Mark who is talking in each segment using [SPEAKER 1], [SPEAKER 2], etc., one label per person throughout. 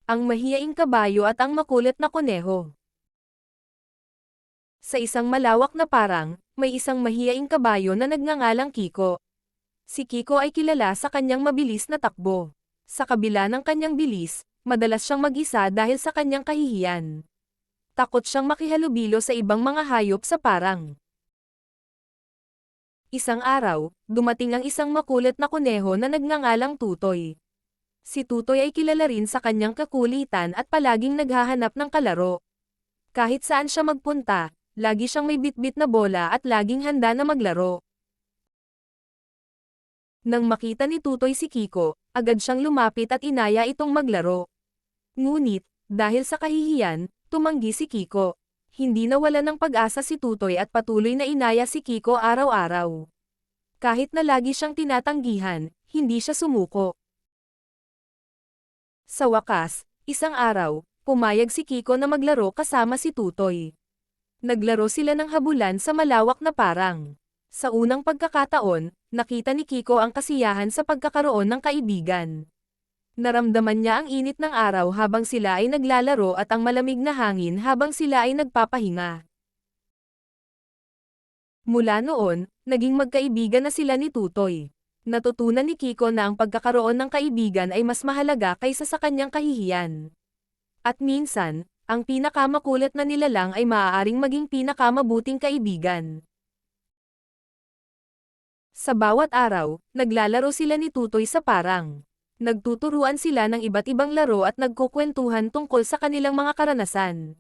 [SPEAKER 1] ang mahiyaing kabayo at ang makulit na kuneho. Sa isang malawak na parang, may isang mahiyaing kabayo na nagngangalang Kiko. Si Kiko ay kilala sa kanyang mabilis na takbo. Sa kabila ng kanyang bilis, madalas siyang mag-isa dahil sa kanyang kahihiyan. Takot siyang makihalubilo sa ibang mga hayop sa parang. Isang araw, dumating ang isang makulit na kuneho na nagngangalang Tutoy. Si Tutoy ay kilala rin sa kanyang kakulitan at palaging naghahanap ng kalaro. Kahit saan siya magpunta, lagi siyang may bitbit na bola at laging handa na maglaro. Nang makita ni Tutoy si Kiko, agad siyang lumapit at inaya itong maglaro. Ngunit, dahil sa kahihiyan, tumanggi si Kiko. Hindi nawala ng pag-asa si Tutoy at patuloy na inaya si Kiko araw-araw. Kahit na lagi siyang tinatanggihan, hindi siya sumuko. Sa wakas, isang araw, pumayag si Kiko na maglaro kasama si Tutoy. Naglaro sila ng habulan sa malawak na parang. Sa unang pagkakataon, nakita ni Kiko ang kasiyahan sa pagkakaroon ng kaibigan. Naramdaman niya ang init ng araw habang sila ay naglalaro at ang malamig na hangin habang sila ay nagpapahinga. Mula noon, naging magkaibigan na sila ni Tutoy. Natutunan ni Kiko na ang pagkakaroon ng kaibigan ay mas mahalaga kaysa sa kanyang kahihiyan. At minsan, ang pinakamakulit na nilalang ay maaaring maging pinakamabuting kaibigan. Sa bawat araw, naglalaro sila ni Tutoy sa parang. Nagtuturuan sila ng iba't ibang laro at nagkukwentuhan tungkol sa kanilang mga karanasan.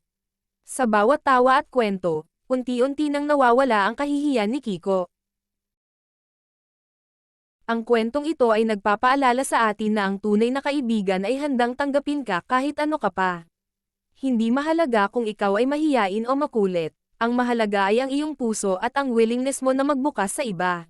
[SPEAKER 1] Sa bawat tawa at kwento, unti-unti nang nawawala ang kahihiyan ni Kiko. Ang kwentong ito ay nagpapaalala sa atin na ang tunay na kaibigan ay handang tanggapin ka kahit ano ka pa. Hindi mahalaga kung ikaw ay mahiyain o makulit, ang mahalaga ay ang iyong puso at ang willingness mo na magbukas sa iba.